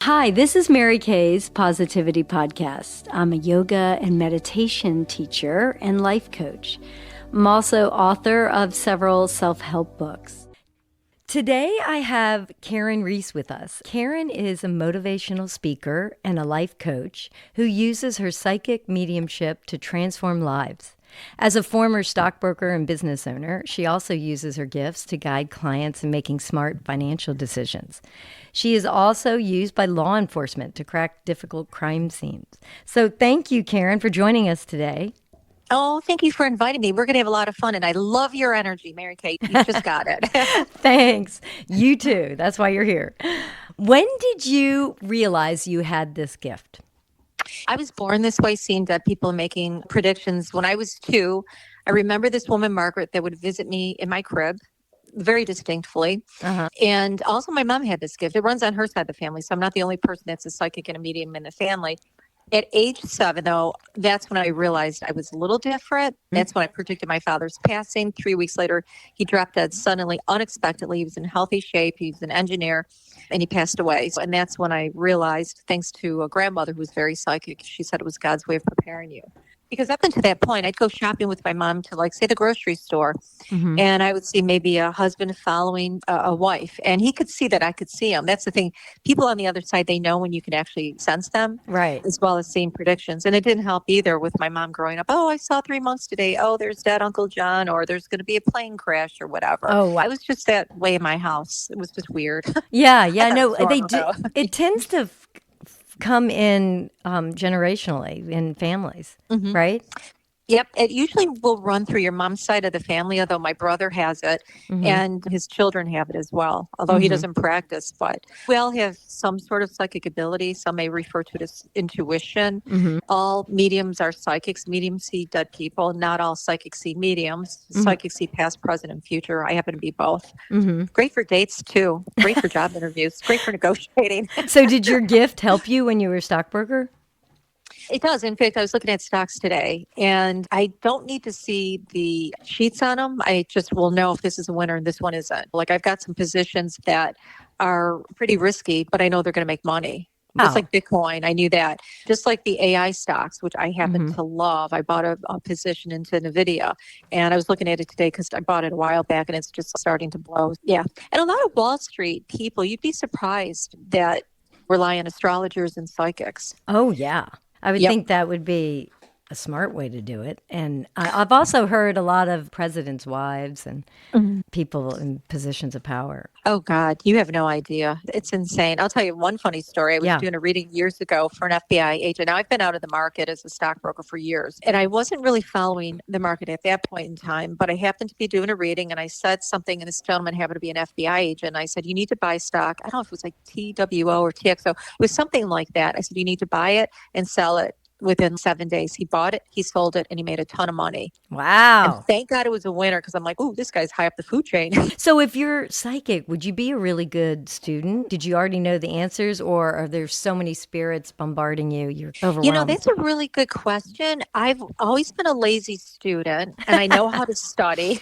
Hi, this is Mary Kaye's Positivity Podcast. I'm a yoga and meditation teacher and life coach. I'm also author of several self-help books. Today I have Karyn Reece with us. Karyn is a motivational speaker and a life coach who uses her psychic mediumship to transform lives. As a former stockbroker and business owner, she also uses her gifts to guide clients in making smart financial decisions. She is also used by law enforcement to crack difficult crime scenes. So thank you, Karyn, for joining us today. Oh, thank you for inviting me. We're going to have a lot of fun, and I love your energy, Mary Kate. You just got it. Thanks. You too. That's why you're here. When did you realize you had this gift? I was born this way, seeing dead people making predictions. When I was 2, I remember this woman, Margaret, that would visit me in my crib very distinctly. And also my mom had this gift. It runs on her side of the family, so I'm not the only person that's a psychic and a medium in the family. At age 7, though, that's when I realized I was a little different. That's when I predicted my father's passing. 3 weeks later, he dropped dead suddenly, unexpectedly. He was in healthy shape. He was an engineer, and he passed away. And that's when I realized, thanks to a grandmother who was very psychic, she said it was God's way of preparing you. Because up until that point, I'd go shopping with my mom to, like, say, the grocery store, and I would see maybe a husband following a wife, and he could see that I could see him. That's the thing. People on the other side, they know when you can actually sense them, Right. as well as seeing predictions. And it didn't help either with my mom growing up. Oh, I saw 3 months today. Oh, there's dead Uncle John, or there's going to be a plane crash or whatever. Oh, wow. It was just that way in my house. It was just weird. Yeah, I thought it no, was they normal, do. though. It tends to come in generationally in families, right? Yep. It usually will run through your mom's side of the family, although my brother has it and his children have it as well, although he doesn't practice. But we all have some sort of psychic ability. Some may refer to it as intuition. All mediums are psychics. Mediums see dead people. Not all psychics see mediums. Psychics see past, present, and future. I happen to be both. Great for dates, too. Great for job interviews. Great for negotiating. So did your gift help you when you were a stockbroker? It does. In fact, I was looking at stocks today, and I don't need to see the sheets on them. I just will know if this is a winner and this one isn't. Like, I've got some positions that are pretty risky, but I know they're going to make money. Just like Bitcoin, I knew that. Just like the AI stocks, which I happen to love. I bought a position into NVIDIA, and I was looking at it today because I bought it a while back, and it's just starting to blow. Yeah. And a lot of Wall Street people, you'd be surprised that rely on astrologers and psychics. Oh, yeah. I would Yep. think that would be a smart way to do it. And I've also heard a lot of presidents' wives and people in positions of power. Oh, God, you have no idea. It's insane. I'll tell you one funny story. I was doing a reading years ago for an FBI agent. Now, I've been out of the market as a stockbroker for years, and I wasn't really following the market at that point in time, but I happened to be doing a reading, and I said something, and this gentleman happened to be an FBI agent. And I said, you need to buy stock. I don't know if it was like TWO or TXO. It was something like that. I said, you need to buy it and sell it within 7 days. He bought it, he sold it, and he made a ton of money. Wow. And thank God it was a winner, because I'm like, oh, this guy's high up the food chain. So if you're psychic, would you be a really good student? Did you already know the answers, or are there so many spirits bombarding you, you're overwhelmed? You know, that's a really good question. I've always been a lazy student, and I know how to study.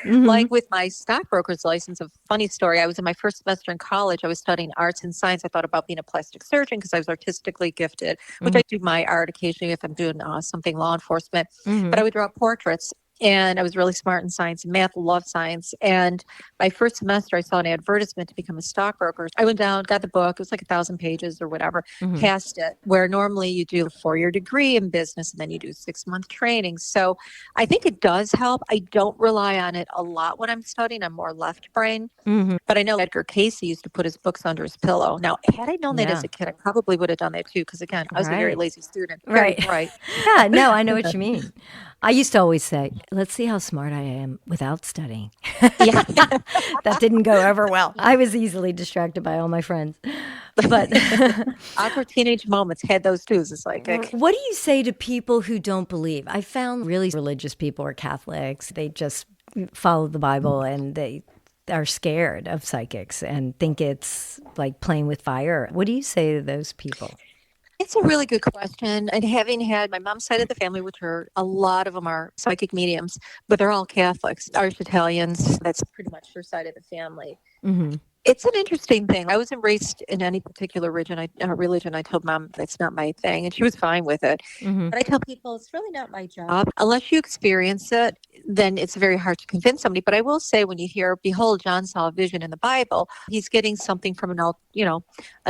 Like with my stockbroker's license, a funny story. I was in my first semester in college. I was studying arts and science. I thought about being a plastic surgeon because I was artistically gifted, which I do my art occasionally if I'm doing something law enforcement. But I would draw portraits. And I was really smart in science and math, loved science. And my first semester, I saw an advertisement to become a stockbroker. I went down, got the book. It was like 1,000 pages or whatever, passed it, where normally you do a 4-year degree in business and then you do 6-month training. So I think it does help. I don't rely on it a lot when I'm studying. I'm more left brain. But I know Edgar Casey used to put his books under his pillow. Now, had I known that as a kid, I probably would have done that too. Because again, I was a very lazy student. Very bright. Yeah, no, I know what you mean. I used to always say, let's see how smart I am without studying. Yeah. That didn't go over well. I was easily distracted by all my friends. But Awkward teenage moments had those too as a psychic. what do you say to people who don't believe? I found really religious people are Catholics. They just follow the Bible and they are scared of psychics and think it's like playing with fire. What do you say to those people? It's a really good question. And having had my mom's side of the family, which are a lot of them are psychic mediums, but they're all Catholics, Irish Italians. That's pretty much her side of the family. It's an interesting thing. I wasn't raised in any particular religion. I told mom that's not my thing, and she was fine with it. Mm-hmm. But I tell people it's really not my job. Unless you experience it, then it's very hard to convince somebody. But I will say, when you hear, "Behold, John saw a vision in the Bible," he's getting something from an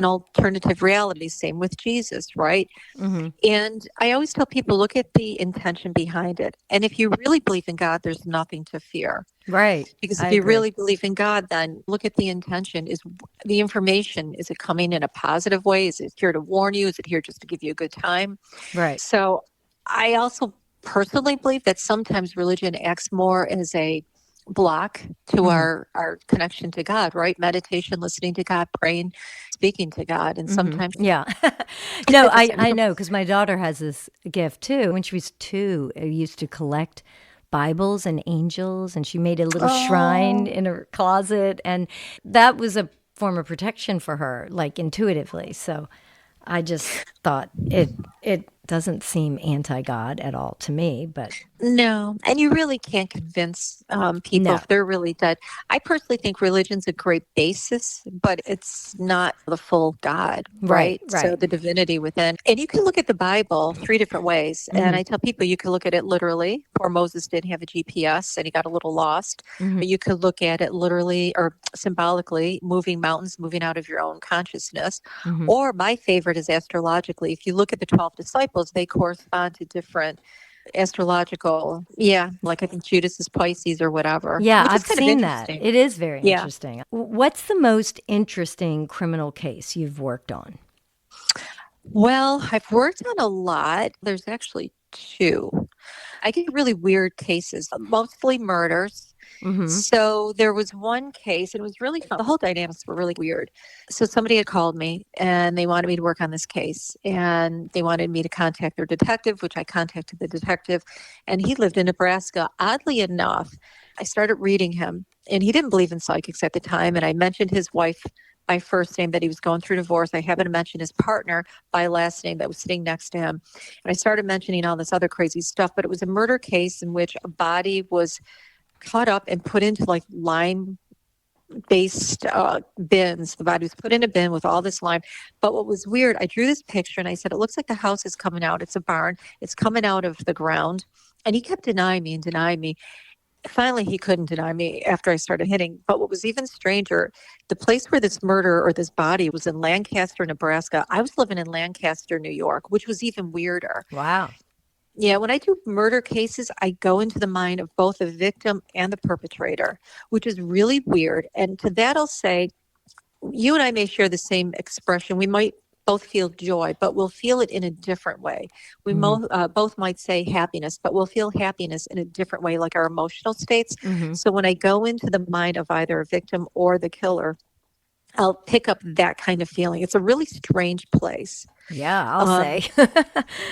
alternative reality. Same with Jesus, right? Mm-hmm. And I always tell people, look at the intention behind it. And if you really believe in God, there's nothing to fear. Right. Because I if you agree. really believe in God, then look at the intention. Is the information, is it coming in a positive way? Is it here to warn you? Is it here just to give you a good time? Right. So I also personally believe that sometimes religion acts more as a block to Mm-hmm. our connection to God, right? Meditation, listening to God, praying, speaking to God. And sometimes Yeah. No, at the I, same I time. know because my daughter has this gift too. When she was 2, I used to collect Bibles and angels, and she made a little shrine Oh, in her closet. And that was a form of protection for her, like intuitively. So I just thought it doesn't seem anti-God at all to me, but no, and you really can't convince people no. if they're really dead. I personally think religion's a great basis, but it's not the full God, Right, right? So right. the divinity within. And you can look at the Bible three different ways. And Mm-hmm. I tell people you can look at it literally, or Moses didn't have a GPS and he got a little lost. Mm-hmm. But you could look at it literally or symbolically, moving mountains, moving out of your own consciousness. Mm-hmm. Or my favorite is astrologically. If you look at the 12 disciples, they correspond to different astrological, yeah, like I think Judas is Pisces or whatever, Yeah, which is I've kind of seen that. interesting. It is very Yeah. interesting. What's the most interesting criminal case you've worked on? Well, I've worked on a lot. There's actually two. I get really weird cases, mostly murders. Mm-hmm. So there was one case, and it was really fun. The whole dynamics were really weird. So somebody had called me and they wanted me to work on this case, and they wanted me to contact their detective, which I contacted the detective, and he lived in Nebraska. Oddly enough, I started reading him, and he didn't believe in psychics at the time. And I mentioned his wife by first name, that he was going through divorce. I happened to mention his partner by last name that was sitting next to him. And I started mentioning all this other crazy stuff, but it was a murder case in which a body was cut up and put into like lime based bins. The body was put in a bin with all this lime. But what was weird, I drew this picture and I said, it looks like the house is coming out. It's a barn. It's coming out of the ground. And he kept denying me and denying me. Finally, he couldn't deny me after I started hitting. But what was even stranger, the place where this murder or this body was in Lancaster, Nebraska. I was living in Lancaster, New York, which was even weirder. Wow. Yeah, when I do murder cases, I go into the mind of both the victim and the perpetrator, which is really weird. And to that, I'll say, you and I may share the same expression. We might both feel joy, but we'll feel it in a different way. Mm-hmm. Both might say happiness, but we'll feel happiness in a different way, like our emotional states. Mm-hmm. So when I go into the mind of either a victim or the killer, I'll pick up that kind of feeling. It's a really strange place. Yeah, I'll Um, say.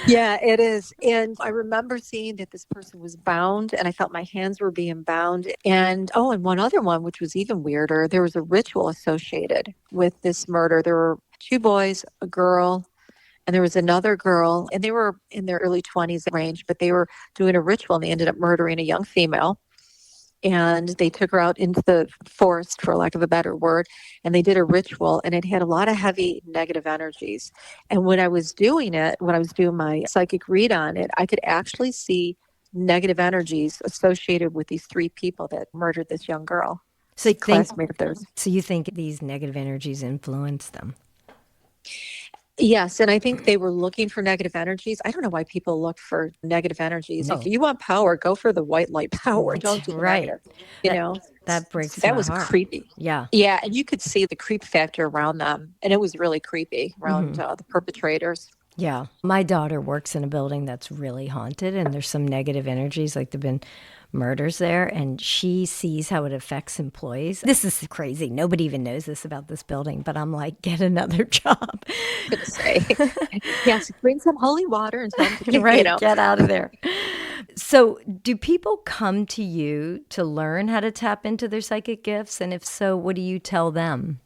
yeah, it is. And I remember seeing that this person was bound, and I felt my hands were being bound. And oh, and one other one, which was even weirder, there was a ritual associated with this murder. There were two boys, a girl, and there was another girl, and they were in their early 20s range, but they were doing a ritual and they ended up murdering a young female. And they took her out into the forest, for lack of a better word, and they did a ritual, and it had a lot of heavy negative energies. And when I was doing it, when I was doing my psychic read on it, I could actually see negative energies associated with these three people that murdered this young girl, So you think classmate of theirs. so you think these negative energies influence them? Yes, and I think they were looking for negative energies. I don't know why people look for negative energies. If No. you want power, go for the white light power. Don't do the Right. negative. You That know, that so breaks that my was heart. creepy. Yeah. Yeah, and you could see the creep factor around them, and it was really creepy around the perpetrators. Yeah. My daughter works in a building that's really haunted and there's some negative energies, like there've been murders there, and she sees how it affects employees. This is crazy. Nobody even knows this about this building, but I'm like, get another job. Gonna say, yes, bring some holy water and tell them to get, Right, get out of there. So, do people come to you to learn how to tap into their psychic gifts? And if so, what do you tell them?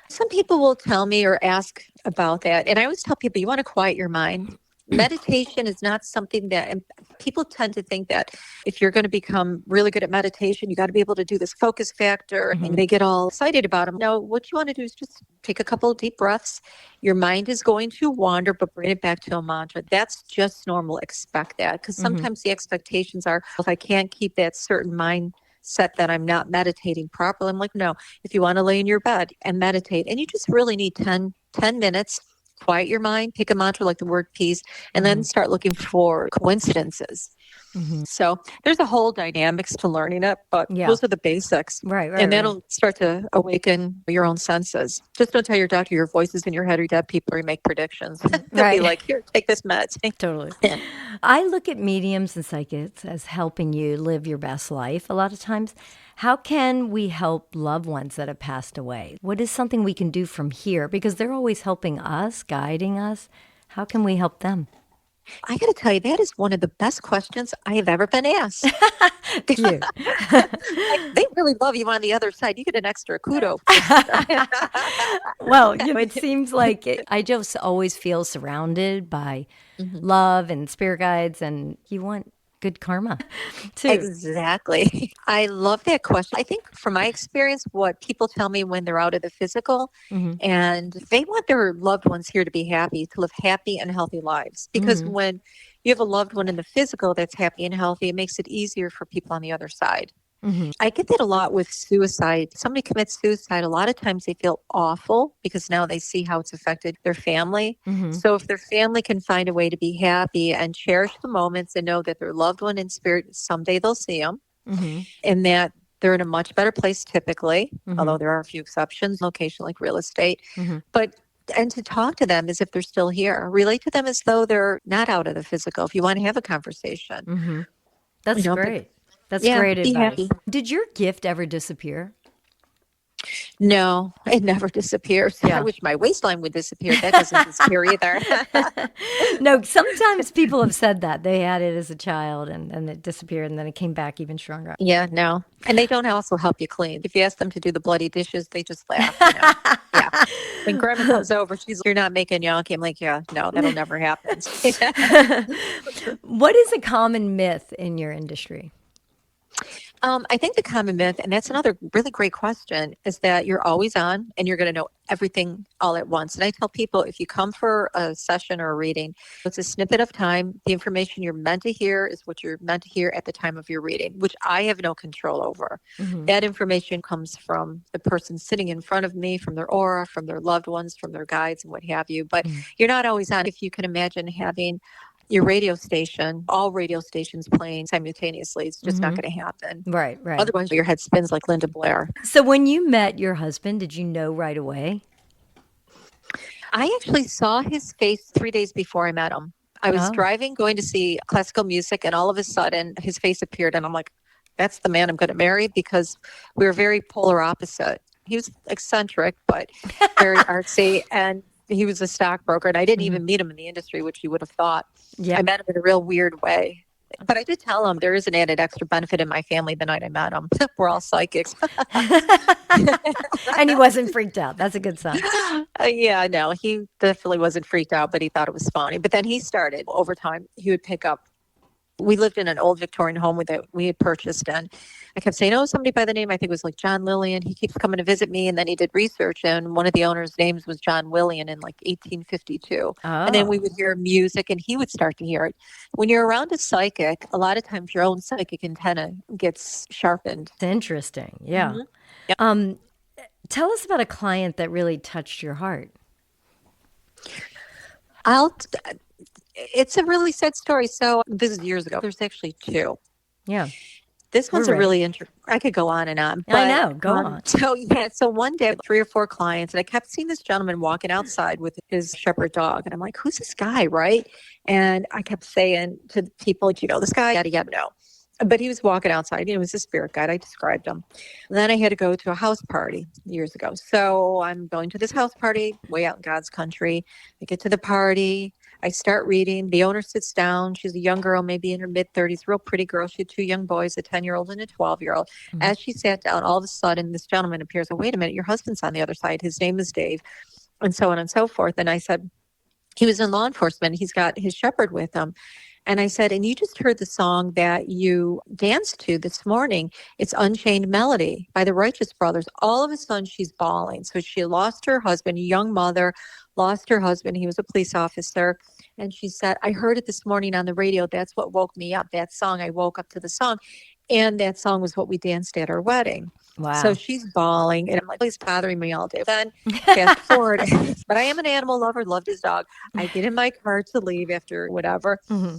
Some people will tell me or ask about that, and I always tell people, you want to quiet your mind. meditation is not something that, and people tend to think that if you're going to become really good at meditation, you got to be able to do this focus factor, and they get all excited about them. No, what you want to do is just take a couple of deep breaths. Your mind is going to wander, but bring it back to a mantra. That's just normal. Expect that, because sometimes the expectations are, if I can't keep that certain mindset, that I'm not meditating properly. I'm like, no, if you want to lay in your bed and meditate, and you just really need 10 minutes, quiet your mind, pick a mantra like the word peace, and then start looking for coincidences. So there's a whole dynamics to learning it, but those are the basics. Right. And that'll start to awaken your own senses. Just don't tell your doctor your voice is in your head or dead people, or you make predictions. They'll be like, here, take this meds. Totally. I look at mediums and psychics as helping you live your best life a lot of times. How can we help loved ones that have passed away? What is something we can do from here? Because they're always helping us, guiding us. How can we help them? I got to tell you, that is one of the best questions I have ever been asked. Thank you. They really love you on the other side. You get an extra kudos. Well, it seems like I just always feel surrounded by love and spirit guides, and you want good karma too. Exactly. I love that question. I think from my experience, what people tell me when they're out of the physical, and they want their loved ones here to be happy, to live happy and healthy lives. Because when you have a loved one in the physical that's happy and healthy, it makes it easier for people on the other side. I get that a lot with suicide. Somebody commits suicide, a lot of times they feel awful because now they see how it's affected their family. So if their family can find a way to be happy and cherish the moments and know that their loved one in spirit, someday they'll see them, and that they're in a much better place typically, although there are a few exceptions, location like real estate. And to talk to them as if they're still here. Relate to them as though they're not out of the physical, if you want to have a conversation. That's great. That's great advice. Happy. Did your gift ever disappear? No, it never disappears. I wish my waistline would disappear. That doesn't disappear either. No, sometimes people have said that. They had it as a child and it disappeared and then it came back even stronger. Yeah, no. And they don't also help you clean. If you ask them to do the bloody dishes, they just laugh. When grandma comes over, she's like, you're not making gnocchi. I'm like, yeah, no, that'll never happen. What is a common myth in your industry? I think the common myth, and that's another really great question, is that you're always on and you're going to know everything all at once. And I tell people, if you come for a session or a reading, it's a snippet of time. The information you're meant to hear is what you're meant to hear at the time of your reading, which I have no control over. That information comes from the person sitting in front of me, from their aura, from their loved ones, from their guides and what have you. But you're not always on. If you can imagine having your radio station, all radio stations playing simultaneously, it's just not going to happen. Right. Otherwise, your head spins like Linda Blair. So when you met your husband, did you know right away? I actually saw his face 3 days before I met him. I was driving, going to see classical music, and all of a sudden, his face appeared, and I'm like, that's the man I'm going to marry, because we were very polar opposite. He was eccentric, but very artsy, and he was a stockbroker, and I didn't even meet him in the industry, which you would have thought. I met him in a real weird way. But I did tell him there is an added extra benefit in my family the night I met him. We're all psychics. And he wasn't freaked out. That's a good sign. Yeah, no, he definitely wasn't freaked out, but he thought it was funny. But then he started, over time, he would pick up. We lived in an old Victorian home that we had purchased, and I kept saying, somebody by the name, I think it was like John Lillian. He keeps coming to visit me, and then he did research, and one of the owners' names was John Willian in like 1852. And then we would hear music, and he would start to hear it. When you're around a psychic, a lot of times your own psychic antenna gets sharpened. It's interesting. Yeah. Tell us about a client that really touched your heart. It's a really sad story. So this is years ago. There's actually two. Yeah. This one's a really interesting. I could go on and on. But, I know. Go on. So one day, 3 or 4 clients, and I kept seeing this gentleman walking outside with his shepherd dog. And I'm like, who's this guy, right? And I kept saying to the people, do you know this guy? Yada, yada, no. But he was walking outside. He was a spirit guide. I described him. Then I had to go to a house party years ago. So I'm going to this house party way out in God's country. I get to the party. I start reading. The owner sits down. She's a young girl, maybe in her mid-30s, real pretty girl. She had 2 young boys, a 10-year-old and a 12-year-old. As she sat down, all of a sudden, this gentleman appears. Oh, wait a minute, your husband's on the other side. His name is Dave, and so on and so forth. And I said, he was in law enforcement. He's got his shepherd with him. And I said, and you just heard the song that you danced to this morning. It's Unchained Melody by the Righteous Brothers. All of a sudden, she's bawling. So she lost her husband, a young mother, lost her husband. He was a police officer. And she said, I heard it this morning on the radio. That's what woke me up. That song, I woke up to the song. And that song was what we danced at our wedding. Wow. So she's bawling, and I'm like, it's bothering me all day. Then fast forward, but I am an animal lover, loved his dog. I get in my car to leave after whatever. Mm-hmm.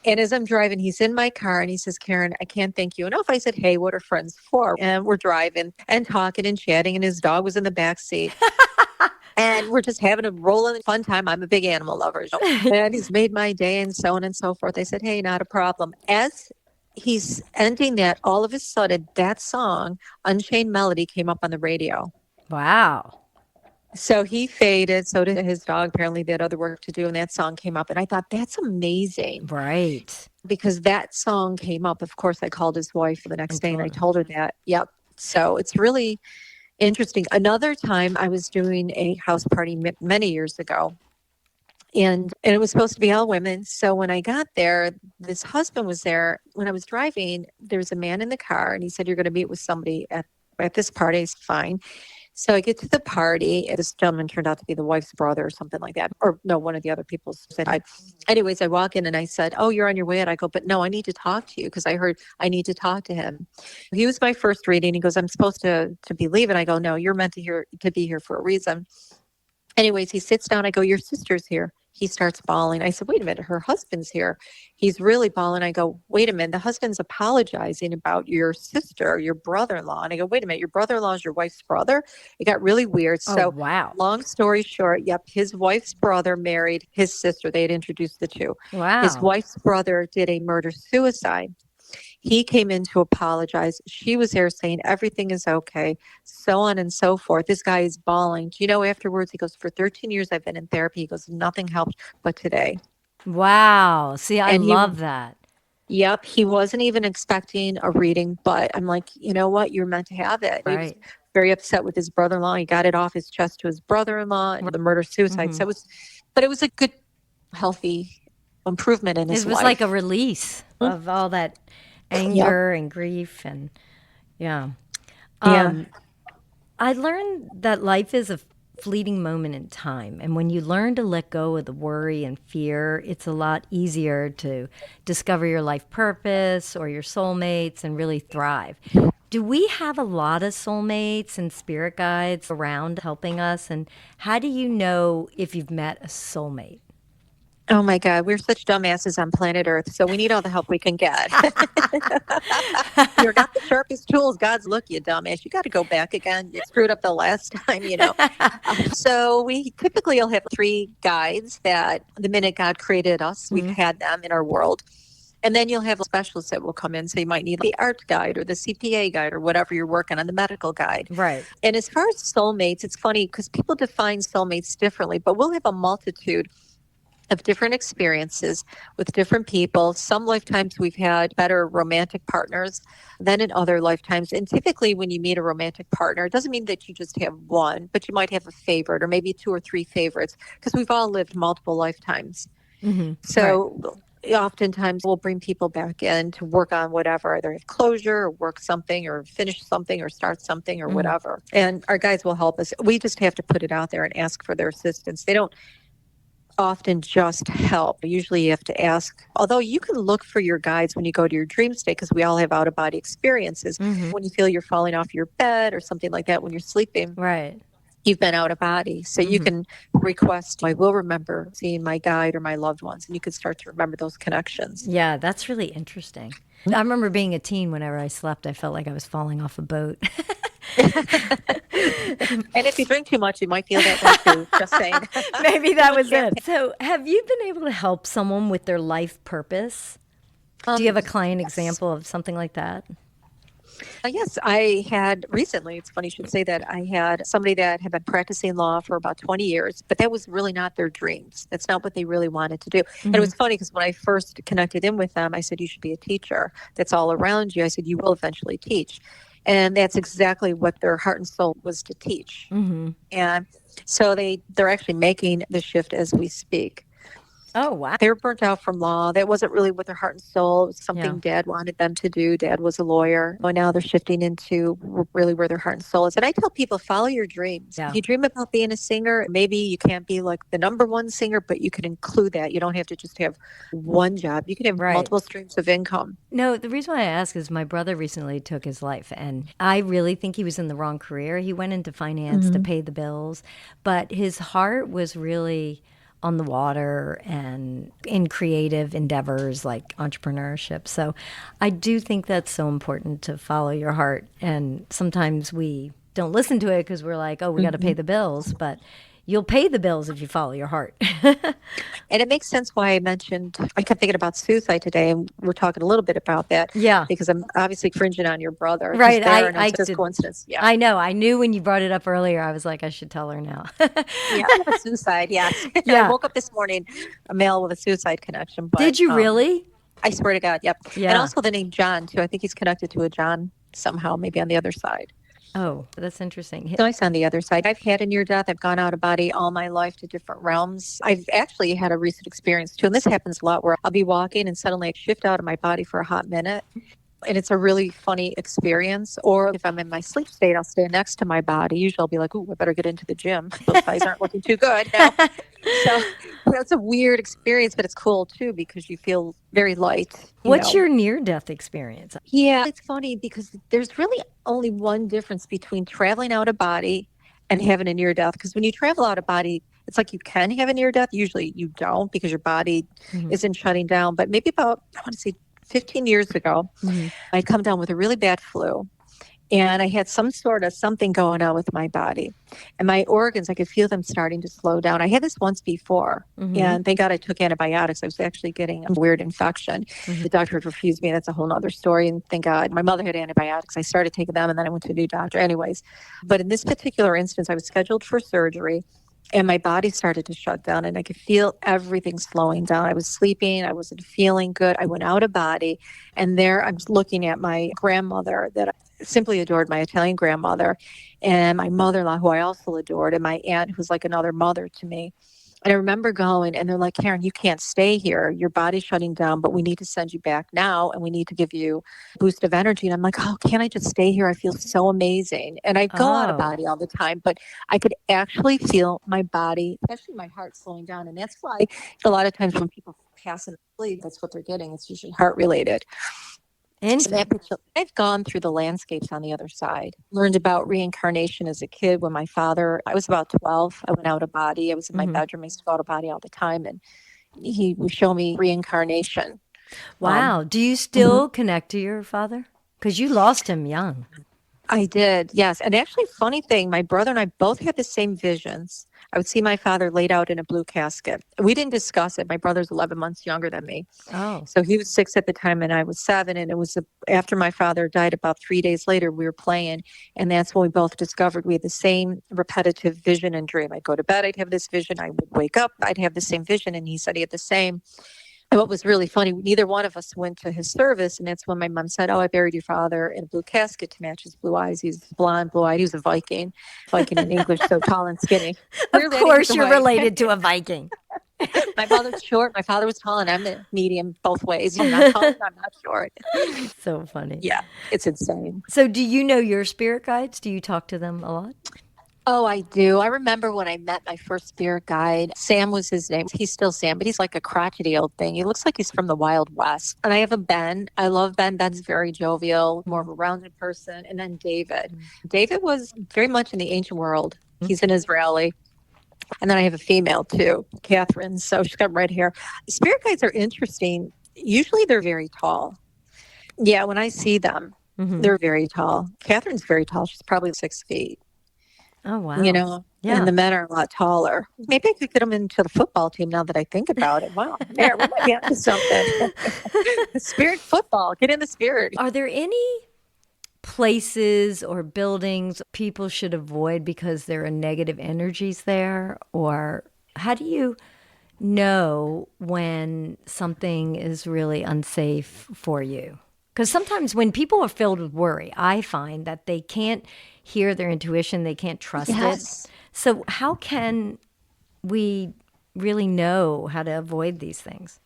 And as I'm driving, he's in my car and he says, Karyn, I can't thank you enough. I said, hey, what are friends for? And we're driving and talking and chatting, and his dog was in the back seat. And we're just having a rolling fun time. I'm a big animal lover. And he's made my day and so on and so forth. I said, hey, not a problem. As he's ending that, all of a sudden, that song, Unchained Melody, came up on the radio. Wow. So he faded. So did his dog. Apparently, they had other work to do. And that song came up. And I thought, that's amazing. Right. Because that song came up. Of course, I called his wife the next day and I told her that. Yep. So it's really interesting. Another time I was doing a house party many years ago. And it was supposed to be all women. So when I got there, this husband was there. When I was driving, there was a man in the car. And he said, you're going to meet with somebody at this party. I said, fine. So I get to the party. This gentleman turned out to be the wife's brother or something like that. Or no, one of the other people said hi. Anyways, I walk in and I said, oh, you're on your way out. I go, but no, I need to talk to you because I heard I need to talk to him. He was my first reading. He goes, I'm supposed to be leaving. I go, no, you're meant to be here for a reason. Anyways, he sits down. I go, your sister's here. He starts bawling. I said, wait a minute, her husband's here. He's really bawling. I go, wait a minute, the husband's apologizing about your sister, your brother-in-law. And I go, wait a minute, your brother-in-law is your wife's brother? It got really weird. Oh, so wow. Long story short, yep, his wife's brother married his sister. They had introduced the two. Wow. His wife's brother did a murder-suicide. He came in to apologize. She was there saying everything is okay, so on and so forth. This guy is bawling. Do you know, afterwards, he goes, for 13 years I've been in therapy. He goes, nothing helped but today. Wow. See, I love that. Yep. He wasn't even expecting a reading, but I'm like, you know what? You're meant to have it. Right. He was very upset with his brother-in-law. He got it off his chest to his brother-in-law and the murder-suicide. Mm-hmm. So it was a good, healthy improvement in his life. It was like a release of all that anger and grief and I learned that life is a fleeting moment in time, and when you learn to let go of the worry and fear, it's a lot easier to discover your life purpose or your soulmates and really thrive. Do we have a lot of soulmates and spirit guides around helping us, and how do you know if you've met a soulmate? Oh my God, we're such dumbasses on planet Earth, so we need all the help we can get. You're not the sharpest tools. God's look, you dumbass. You got to go back again. You screwed up the last time, So we typically will have 3 guides that the minute God created us, we've had them in our world. And then you'll have specialists that will come in. So you might need the art guide or the CPA guide or whatever you're working on, the medical guide. Right. And as far as soulmates, it's funny because people define soulmates differently, but we'll have a multitude of different experiences with different people. Some lifetimes we've had better romantic partners than in other lifetimes. And typically when you meet a romantic partner, it doesn't mean that you just have one, but you might have a favorite or maybe 2 or 3 favorites because we've all lived multiple lifetimes. Mm-hmm. So oftentimes we'll bring people back in to work on whatever, either have closure or work something or finish something or start something or whatever. And our guides will help us. We just have to put it out there and ask for their assistance. They don't often just help. Usually you have to ask, although you can look for your guides when you go to your dream state because we all have out-of-body experiences. Mm-hmm. When you feel you're falling off your bed or something like that when you're sleeping. Right. You've been out of body. So you can request, I will remember seeing my guide or my loved ones. And you can start to remember those connections. Yeah, that's really interesting. I remember being a teen, whenever I slept, I felt like I was falling off a boat. And if you drink too much, you might feel that way too. Just saying. Maybe that was it. So have you been able to help someone with their life purpose? Do you have a client example of something like that? Yes, I had recently, it's funny you should say that, I had somebody that had been practicing law for about 20 years, but that was really not their dreams. That's not what they really wanted to do. Mm-hmm. And it was funny because when I first connected in with them, I said, you should be a teacher. That's all around you. I said, you will eventually teach. And that's exactly what their heart and soul was to teach. Mm-hmm. And so they're actually making the shift as we speak. Oh, wow. They were burnt out from law. That wasn't really what their heart and soul. It was Yeah. something Dad wanted them to do. Dad was a lawyer. And now they're shifting into really where their heart and soul is. And I tell people, follow your dreams. Yeah. If you dream about being a singer, maybe you can't be like the number one singer, but you can include that. You don't have to just have one job. You can have Right. multiple streams of income. No, the reason why I ask is my brother recently took his life, and I really think he was in the wrong career. He went into finance to pay the bills, but his heart was really on the water and in creative endeavors like entrepreneurship. So I do think that's so important to follow your heart. And sometimes we don't listen to it because we're like, oh, we got to pay the bills, but you'll pay the bills if you follow your heart. And it makes sense why I kept thinking about suicide today, and we're talking a little bit about that. Yeah. Because I'm obviously cringing on your brother. He's Right. there, and I it's just did. coincidence. Yeah. I know. I knew when you brought it up earlier, I was like, I should tell her now. Yeah, a suicide. Yes. I Yeah. woke up this morning a male with a suicide connection. But Did you really? I swear to God, yep. Yeah. And also the name John too. I think he's connected to a John somehow, maybe on the other side. Oh, that's interesting. Nice on the other side. I've had a near death. I've gone out of body all my life to different realms. I've actually had a recent experience too, and this happens a lot where I'll be walking and suddenly I shift out of my body for a hot minute. And it's a really funny experience. Or if I'm in my sleep state, I'll stand next to my body. Usually I'll be like, ooh, I better get into the gym. Those thighs aren't looking too good now. So it's a weird experience, but it's cool too because you feel very light. What's your near-death experience? Yeah, it's funny because there's really only one difference between traveling out of body and having a near death. Because when you travel out of body, it's like you can have a near death. Usually you don't because your body isn't shutting down. But maybe about, I want to say 15 years ago, I'd come down with a really bad flu. And I had some sort of something going on with my body. And my organs, I could feel them starting to slow down. I had this once before. And thank God I took antibiotics. I was actually getting a weird infection. The doctor had refused me. That's a whole other story. And thank God my mother had antibiotics. I started taking them and then I went to a new doctor. Anyways, but in this particular instance, I was scheduled for surgery. And my body started to shut down and I could feel everything slowing down. I was sleeping. I wasn't feeling good. I went out of body. And there I'm looking at my grandmother that I simply adored, my Italian grandmother, and my mother-in-law, who I also adored, and my aunt, who's like another mother to me. And I remember going and they're like, Karyn, you can't stay here. Your body's shutting down, but we need to send you back now and we need to give you a boost of energy. And I'm like, oh, can't I just stay here? I feel so amazing. And I go out of body all the time, but I could actually feel my body, especially my heart slowing down. And that's why a lot of times when people pass in sleep, that's what they're getting. It's usually heart related. And I've gone through the landscapes on the other side. Learned about reincarnation as a kid when I was about 12. I went out of body. I was in my bedroom. I used to go out of body all the time. And he would show me reincarnation. Wow. Do you still connect to your father? Because you lost him young. I did, yes. And actually, funny thing, my brother and I both had the same visions. I would see my father laid out in a blue casket. We didn't discuss it. My brother's 11 months younger than me. Oh. So he was 6 at the time and I was 7. And it was after my father died, about 3 days later, we were playing. And that's when we both discovered we had the same repetitive vision and dream. I'd go to bed, I'd have this vision. I would wake up, I'd have the same vision. And he said he had the same. And what was really funny, neither one of us went to his service. And that's when my mom said, oh, I buried your father in a blue casket to match his blue eyes. He's blonde, blue-eyed. He was a Viking. Viking in English, so tall and skinny. Of course you're related to a Viking. My mother's short. My father was tall, and I'm the medium both ways. I'm not tall, and I'm not short. So funny. Yeah, it's insane. So do you know your spirit guides? Do you talk to them a lot? Oh, I do. I remember when I met my first spirit guide. Sam was his name. He's still Sam, but he's like a crotchety old thing. He looks like he's from the Wild West. And I have a Ben. I love Ben. Ben's very jovial, more of a rounded person. And then David. David was very much in the ancient world. He's an Israeli. And then I have a female too, Catherine. So she's got red hair. Spirit guides are interesting. Usually they're very tall. Yeah, when I see them, they're very tall. Catherine's very tall. She's probably 6 feet. Oh, wow. You know, and the men are a lot taller. Maybe I could get them into the football team now that I think about it. Wow, there, we might get into something. Spirit football, get in the spirit. Are there any places or buildings people should avoid because there are negative energies there? Or how do you know when something is really unsafe for you? Because sometimes when people are filled with worry, I find that they can't hear their intuition, they can't trust it. Yes. So, how can we really know how to avoid these things?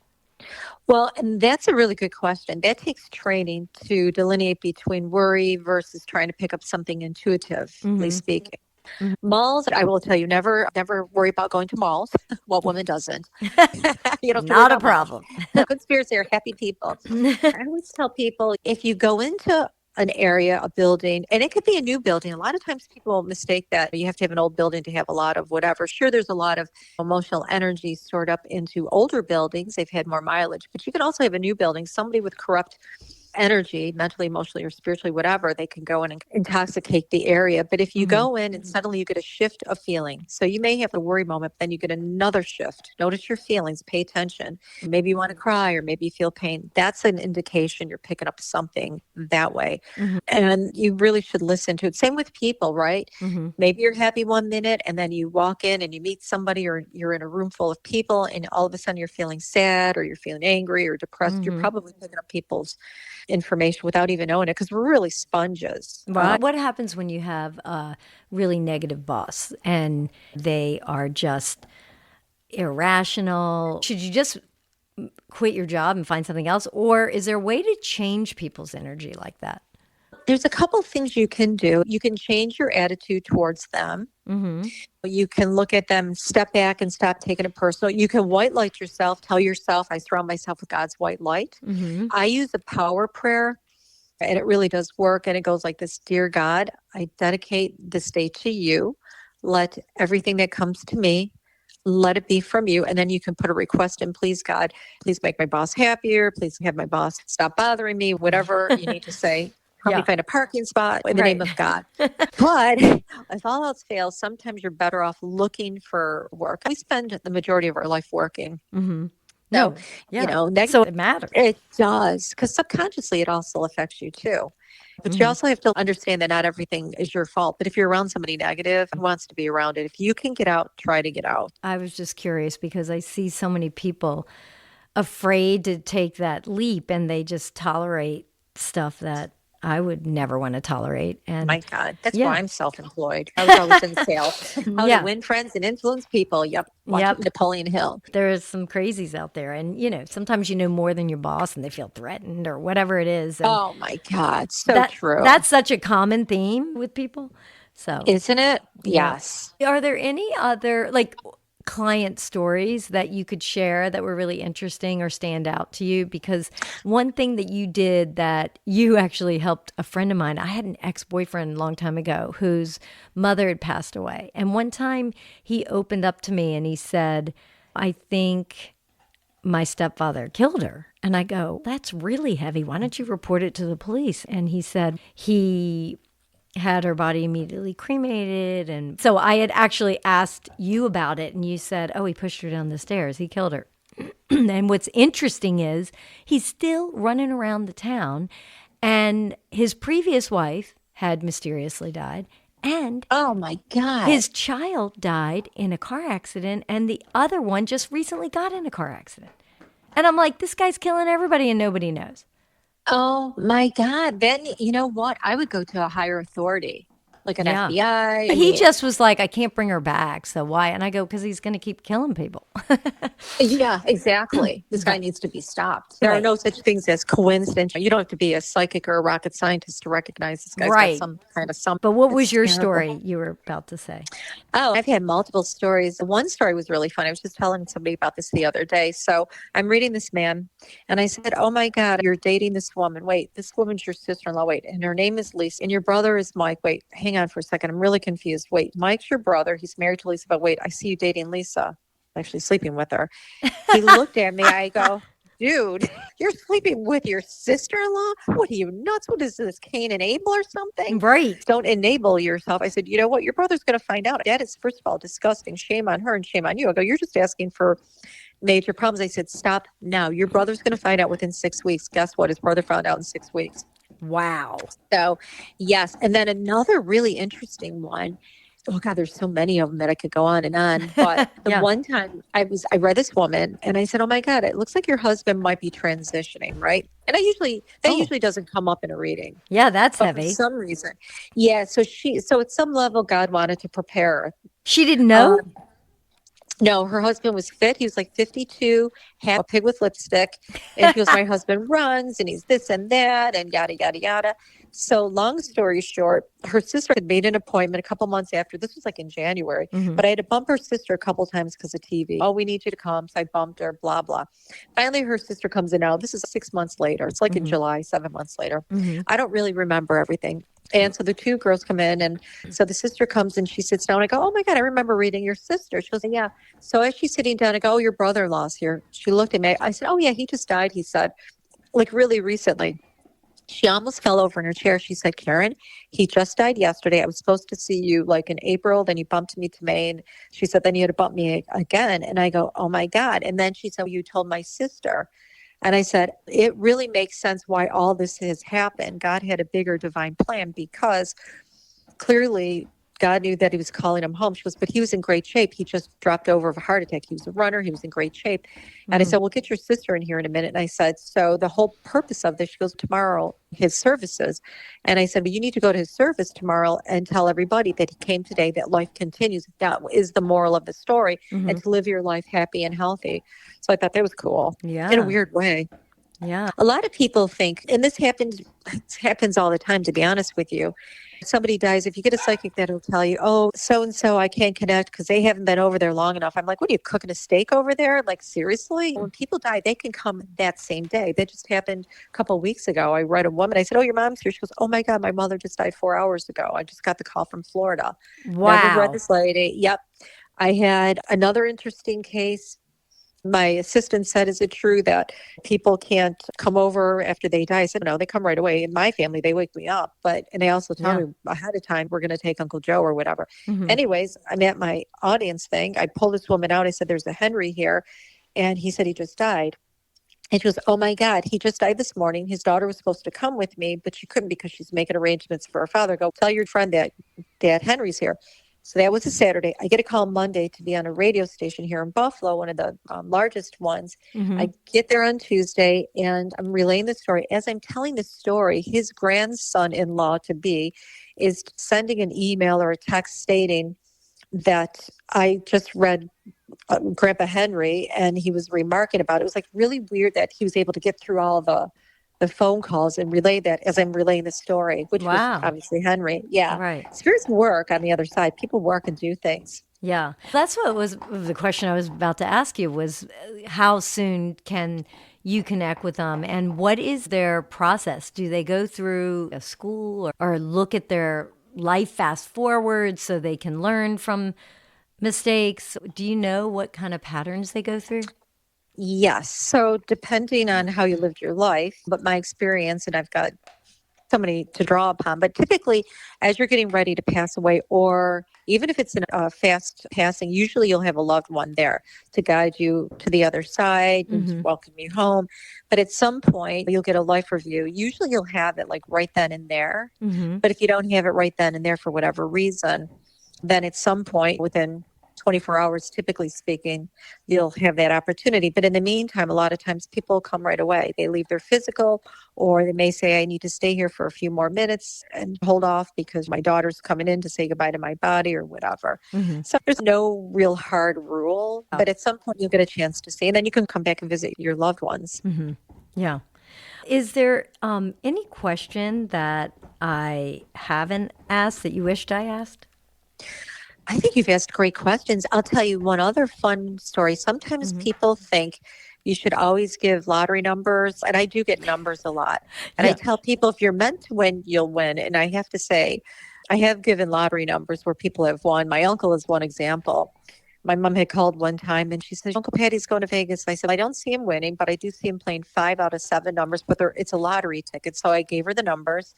Well, and that's a really good question. That takes training to delineate between worry versus trying to pick up something intuitively Mm-hmm. speaking. Malls, I will tell you, never worry about going to malls. What woman doesn't? You don't have to worry Not a about malls. problem. No conspiracy are happy people. I always tell people if you go into an area, a building, and it could be a new building. A lot of times people mistake that you have to have an old building to have a lot of whatever. Sure, there's a lot of emotional energy stored up into older buildings. They've had more mileage, but you can also have a new building, somebody with corrupt energy, mentally, emotionally, or spiritually, whatever, they can go in and intoxicate the area. But if you Mm-hmm. go in and suddenly you get a shift of feeling, so you may have a worry moment, then you get another shift. Notice your feelings, pay attention. Maybe you want to cry or maybe you feel pain. That's an indication you're picking up something that way. Mm-hmm. And you really should listen to it. Same with people, right? Mm-hmm. Maybe you're happy one minute and then you walk in and you meet somebody or you're in a room full of people and all of a sudden you're feeling sad or you're feeling angry or depressed. You're Mm-hmm. probably picking up people's information without even knowing it because we're really sponges. Well, what happens when you have a really negative boss and they are just irrational? Should you just quit your job and find something else? Or is there a way to change people's energy like that? There's a couple of things you can do. You can change your attitude towards them. Mm-hmm. You can look at them, step back and stop taking it personal. You can white light yourself, tell yourself, I surround myself with God's white light. Mm-hmm. I use a power prayer and it really does work. And it goes like this: Dear God, I dedicate this day to you. Let everything that comes to me, let it be from you. And then you can put a request in, please, God, please make my boss happier. Please have my boss stop bothering me, whatever you need to say. Help me Yeah. find a parking spot in the Right. name of God. But if all else fails, sometimes you're better off looking for work. We spend the majority of our life working. Mm-hmm. So, No. Yeah. negative, So it matters. it does, because subconsciously it also affects you too. But you Mm-hmm. also have to understand that not everything is your fault. But if you're around somebody negative, who wants to be around it? If you can get out, try to get out. I was just curious because I see so many people afraid to take that leap and they just tolerate stuff that I would never want to tolerate. And My God, that's yeah. why I'm self-employed. I was always in sales. How Yeah. to win friends and influence people. Yep. Watch Yep. Napoleon Hill. There are some crazies out there. And, sometimes you know more than your boss and they feel threatened or whatever it is. And Oh my God, so true. that's such a common theme with people. So, Isn't it? yeah. Yes. Are there any other client stories that you could share that were really interesting or stand out to you? Because one thing that you did that you actually helped a friend of mine, I had an ex-boyfriend a long time ago whose mother had passed away. And one time he opened up to me and he said, I think my stepfather killed her. And I go, that's really heavy. Why don't you report it to the police? And he said he had her body immediately cremated. And so I had actually asked you about it and you said, oh, he pushed her down the stairs. He killed her. And what's interesting is he's still running around the town and his previous wife had mysteriously died. And oh my God, his child died in a car accident and the other one just recently got in a car accident. And I'm like, this guy's killing everybody and nobody knows. Oh my God. Then you know what? I would go to a higher authority, like an Yeah. FBI. He just was like, I can't bring her back. So why? And I go, because he's going to keep killing people. Yeah, exactly. This guy needs to be stopped. There are no such things as coincidence. You don't have to be a psychic or a rocket scientist to recognize this guy's got some kind of something. But what was It's your terrible. story you were about to say? Oh, I've had multiple stories. One story was really fun. I was just telling somebody about this the other day. So I'm reading this man and I said, oh my God, you're dating this woman. Wait, this woman's your sister-in-law. Wait, and her name is Lisa and your brother is Mike. Wait, hang on for a second. I'm really confused. Wait, Mike's your brother. He's married to Lisa, but wait, I see you dating Lisa. Actually sleeping with her. He looked at me. I go, dude, you're sleeping with your sister-in-law? What are you nuts? What is this, Cain and Abel or something? Right. Don't enable yourself. I said, you know what? Your brother's going to find out. That is, first of all, disgusting. Shame on her and shame on you. I go, you're just asking for major problems. I said, stop now. Your brother's going to find out within 6 weeks. Guess what? His brother found out in 6 weeks. Wow. So, yes. And then another really interesting one. oh God, there's so many of them that I could go on and on. But the Yeah. one time I read this woman and I said, oh my God, it looks like your husband might be transitioning, right? And that Oh, usually doesn't come up in a reading. yeah, that's But for heavy. some reason, yeah. So at some level, God wanted to prepare She didn't her. know? No, her husband was fit. He was like 52, had a pig with lipstick. And she goes, my husband runs and he's this and that and yada, yada, yada. So, long story short, her sister had made an appointment a couple months after. This was like in January, Hmm. but I had to bump her sister a couple times because of TV. Oh, we need you to come. So I bumped her, blah, blah. Finally, her sister comes in now. This is 6 months later. It's like in Hmm. July, 7 months later. Hmm. I don't really remember everything. And so the two girls come in, and so the sister comes and she sits down. I go, oh my God, I remember reading your sister. She goes, yeah. So as she's sitting down, I go, oh, your brother-in-law's here. She looked at me. I said, oh yeah, he just died. He said, like really recently. She almost fell over in her chair. She said, Karyn, he just died yesterday. I was supposed to see you like in April. Then you bumped me to May. And she said, then you had to bump me again. And I go, oh my God. And then she said, well, you told my sister. And I said, it really makes sense why all this has happened. God had a bigger divine plan because clearly God knew that he was calling him home. She goes, but he was in great shape. He just dropped over of a heart attack. He was a runner. He was in great shape. And I said, well, get your sister in here in a minute. And I said, so the whole purpose of this, she goes, tomorrow, his services. And I said, well, you need to go to his service tomorrow and tell everybody that he came today, that life continues. That is the moral of the story, Hmm. and to live your life happy and healthy. So I thought that was cool in a Yeah. weird way. Yeah. A lot of people think, and this happens all the time, to be honest with you. Somebody dies, if you get a psychic that'll tell you, oh, so and so, I can't connect because they haven't been over there long enough. I'm like, what are you cooking a steak over there? Like, seriously? When people die, they can come that same day. That just happened a couple of weeks ago. I read a woman, I said, oh, your mom's here. She goes, oh my God, my mother just died 4 hours ago. I just got the call from Florida. Never read Wow. this lady. Yep. I had another interesting case. My assistant said, is it true that people can't come over after they die? I said, no, they come right away. In my family, they wake me up. And they also tell Yeah. me ahead of time, we're going to take Uncle Joe or whatever. Hmm. Anyways, I'm at my audience thing. I pulled this woman out. I said, there's a Henry here. And he said he just died. And she goes, oh my God, he just died this morning. His daughter was supposed to come with me, but she couldn't because she's making arrangements for her father. Go tell your friend that Dad Henry's here. So that was a Saturday. I get a call Monday to be on a radio station here in Buffalo, one of the largest ones. Hmm. I get there on Tuesday and I'm relaying the story. As I'm telling the story, his grandson in law to be is sending an email or a text stating that I just read Grandpa Henry, and he was remarking about it. It was like really weird that he was able to get through all the phone calls and relay that as I'm relaying the story, which was Wow. obviously Henry. Yeah. Right. Spirits work on the other side. People work and do things. Yeah. That's what was the question I was about to ask you was how soon can you connect with them and what is their process? Do they go through a school or look at their life fast forward so they can learn from mistakes? Do you know what kind of patterns they go through? Yes. So depending on how you lived your life, but my experience, and I've got so many to draw upon, but typically as you're getting ready to pass away, or even if it's in a fast passing, usually you'll have a loved one there to guide you to the other side and to Hmm. welcome you home. But at some point you'll get a life review. Usually you'll have it like right then and there. Hmm. But if you don't have it right then and there for whatever reason, then at some point within 24 hours, typically speaking, you'll have that opportunity. But in the meantime, a lot of times people come right away. They leave their physical, or they may say, I need to stay here for a few more minutes and hold off because my daughter's coming in to say goodbye to my body or whatever. Hmm. So there's no real hard rule, but at some point you'll get a chance to see, and then you can come back and visit your loved ones. Hmm. Yeah. Is there any question that I haven't asked that you wished I asked? I think you've asked great questions. I'll tell you one other fun story. Sometimes Hmm. people think you should always give lottery numbers, and I do get numbers a lot. And I Yeah. tell people if you're meant to win, you'll win. And I have to say, I have given lottery numbers where people have won. My uncle is one example. My mom had called one time and she said, Uncle Patty's going to Vegas. I said, I don't see him winning, but I do see him playing 5 out of 7 numbers, but it's a lottery ticket. So I gave her the numbers.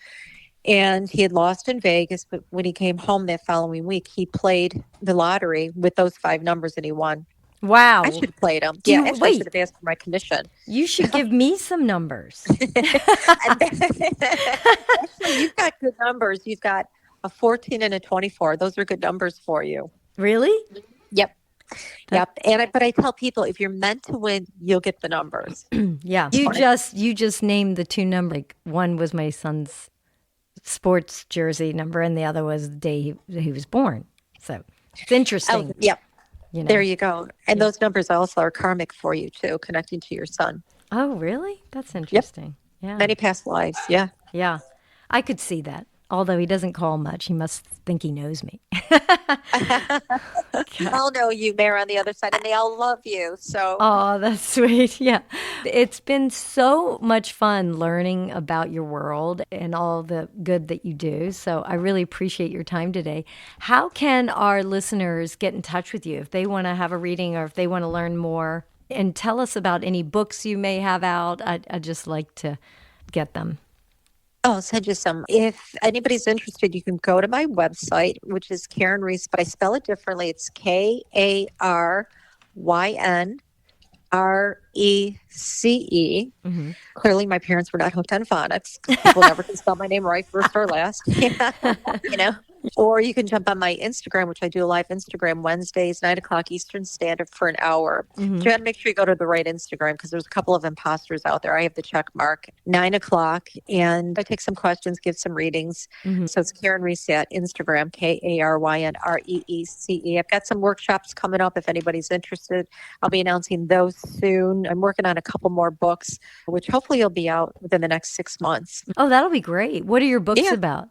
And he had lost in Vegas, but when he came home that following week, he played the lottery with those 5 numbers and he won. I Wow. should have played them. Do Yeah, you actually, I should wait? have asked for my commission. You should give me some numbers. And actually, you've got good numbers. You've got A 14 and a 24. Those are good numbers for you. Really? Yep. Yep. But I tell people, if you're meant to win, you'll get the numbers. Yeah. You just named the two numbers. Like, one was my son's sports jersey number, and the other was the day he was born. So it's interesting. Yep. You know. There you go. And those numbers also are karmic for you too, connecting to your son. Oh, really? That's interesting. Yeah. Many past lives. Yeah. Yeah. I could see that. Although he doesn't call much, he must think he knows me. They all know you, Mayor, on the other side, and they all love you. So, Oh, that's sweet. Yeah. It's been so much fun learning about your world and all the good that you do. So I really appreciate your time today. How can our listeners get in touch with you if they want to have a reading or if they want to learn more? And tell us about any books you may have out. I'd just like to get them. I'll send you some. If anybody's interested, you can go to my website, which is Karyn Reece, but I spell it differently. It's KarynRece. Mm-hmm. Clearly, my parents were not hooked on phonics. People never can spell my name right, first or last. You know. Or you can jump on my Instagram, which I do a live Instagram Wednesdays, 9:00 Eastern Standard for an hour. Mm-hmm. You got to make sure you go to the right Instagram because there's a couple of imposters out there. I have the check mark, 9:00, and I take some questions, give some readings. Mm-hmm. So it's Karyn Reece at Instagram, KarynReece. I've got some workshops coming up if anybody's interested. I'll be announcing those soon. I'm working on a couple more books, which hopefully will be out within the next 6 months. Oh, that'll be great. What are your books about?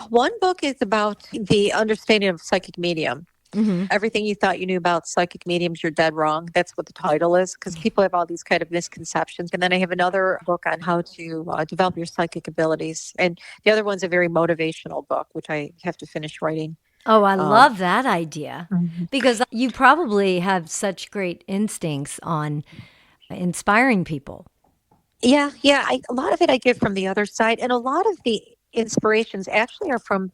One book is about the understanding of psychic medium. Mm-hmm. Everything you thought you knew about psychic mediums, you're dead wrong. That's what the title is because people have all these kind of misconceptions. And then I have another book on how to develop your psychic abilities. And the other one's a very motivational book, which I have to finish writing. Oh, I love that idea because you probably have such great instincts on inspiring people. Yeah. A lot of it I get from the other side. And a lot of the inspirations actually are from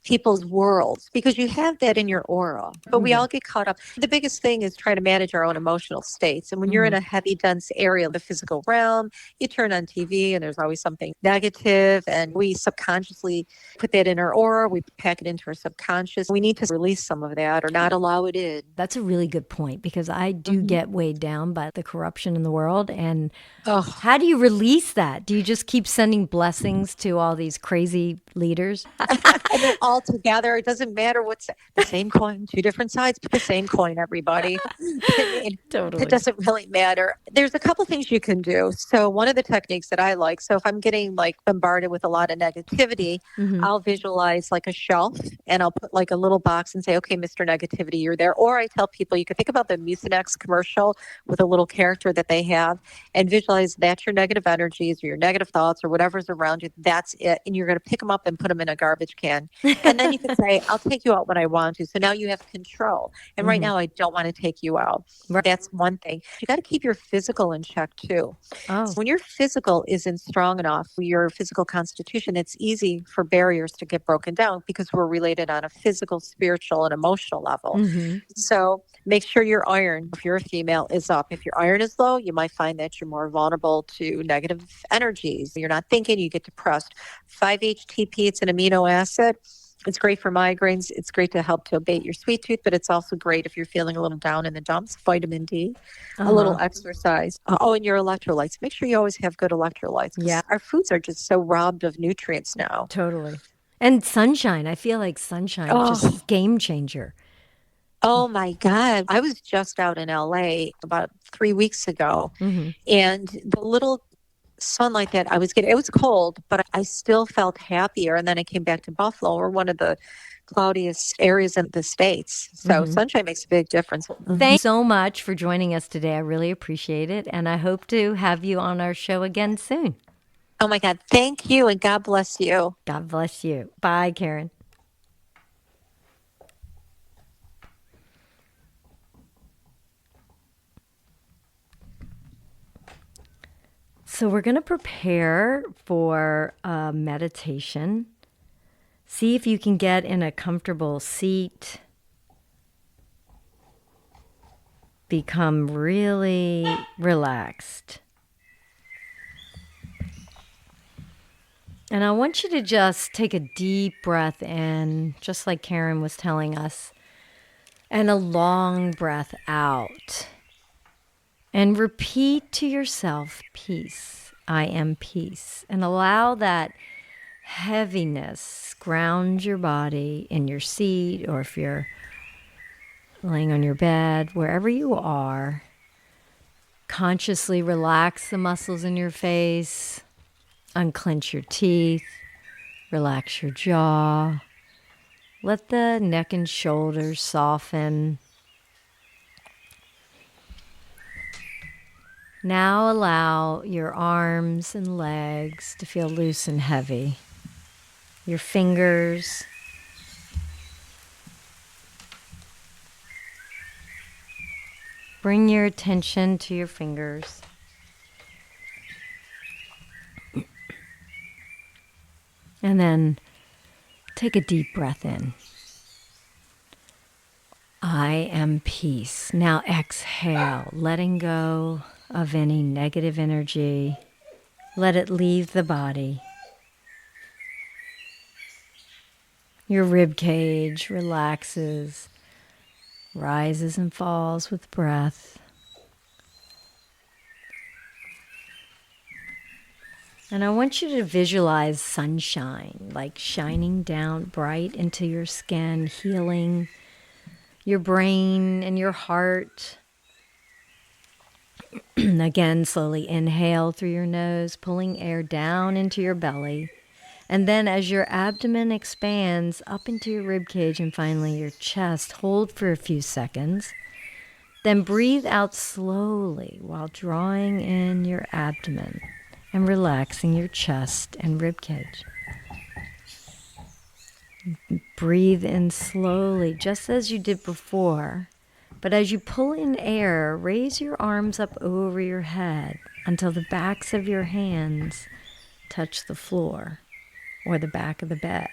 people's worlds because you have that in your aura, but we all get caught up. The biggest thing is trying to manage our own emotional states. And when you're in a heavy, dense area of the physical realm, you turn on TV and there's always something negative, and we subconsciously put that in our aura. We pack it into our subconscious. We need to release some of that or not allow it in. That's a really good point because I do get weighed down by the corruption in the world. And how do you release that? Do you just keep sending blessings to all these crazy leaders? And then all together, it doesn't matter what's the same coin, two different sides, but the same coin, everybody. Totally. It doesn't really matter. There's a couple things you can do. So one of the techniques that I like, so if I'm getting like bombarded with a lot of negativity, I'll visualize like a shelf and I'll put like a little box and say, okay, Mr. Negativity, you're there. Or I tell people, you can think about the Mucinex commercial with a little character that they have and visualize that's your negative energies or your negative thoughts or whatever's around you. That's it. And you're going to pick them up and put them in a garbage can. And then you can say, I'll take you out when I want to. So now you have control. And right now I don't want to take you out. Right. That's one thing. You got to keep your physical in check too. Oh. So when your physical isn't strong enough, your physical constitution, it's easy for barriers to get broken down because we're related on a physical, spiritual, and emotional level. So make sure your iron, if you're a female, is up. If your iron is low, you might find that you're more vulnerable to negative energies. You're not thinking, you get depressed. 5-HTP, it's an amino acid. It's great for migraines. It's great to help to abate your sweet tooth, but it's also great if you're feeling a little down in the dumps. Vitamin D, a little exercise. And your electrolytes. Make sure you always have good electrolytes. Yeah. Our foods are just so robbed of nutrients now. Totally. And sunshine. I feel like sunshine is just a game changer. Oh my God. I was just out in LA about 3 weeks ago, and the little sunlight that I was getting, it was cold, but I still felt happier. And then I came back to Buffalo, or one of the cloudiest areas in the States. So sunshine makes a big difference. Thank you so much for joining us today. I really appreciate it. And I hope to have you on our show again soon. Oh my God. Thank you. And God bless you. God bless you. Bye, Karyn. So we're going to prepare for a meditation. See if you can get in a comfortable seat. Become really relaxed. And I want you to just take a deep breath in, just like Karyn was telling us, and a long breath out. And repeat to yourself, peace. I am peace. And allow that heaviness ground your body in your seat, or if you're laying on your bed, wherever you are. Consciously relax the muscles in your face, unclench your teeth, relax your jaw. Let the neck and shoulders soften. Now allow your arms and legs to feel loose and heavy. Your fingers. Bring your attention to your fingers. And then take a deep breath in. I am peace. Now exhale, letting go of any negative energy. Let it leave the body. Your rib cage relaxes, rises and falls with breath. And I want you to visualize sunshine, like shining down bright into your skin, healing your brain and your heart. Again, slowly inhale through your nose, pulling air down into your belly. And then as your abdomen expands up into your rib cage and finally your chest, hold for a few seconds. Then breathe out slowly while drawing in your abdomen and relaxing your chest and rib cage. Breathe in slowly, just as you did before. But as you pull in air, raise your arms up over your head until the backs of your hands touch the floor or the back of the bed.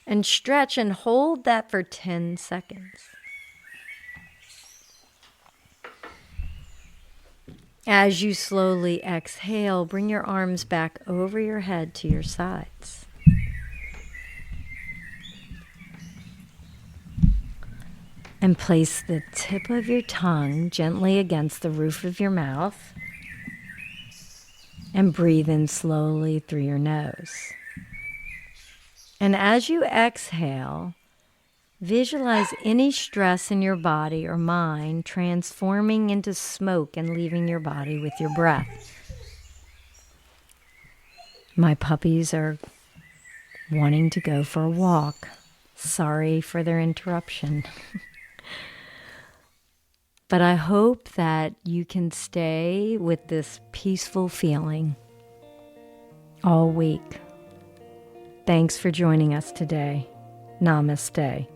And stretch and hold that for 10 seconds. As you slowly exhale, bring your arms back over your head to your sides. And place the tip of your tongue gently against the roof of your mouth. And breathe in slowly through your nose. And as you exhale, visualize any stress in your body or mind transforming into smoke and leaving your body with your breath. My puppies are wanting to go for a walk. Sorry for their interruption. But I hope that you can stay with this peaceful feeling all week. Thanks for joining us today. Namaste.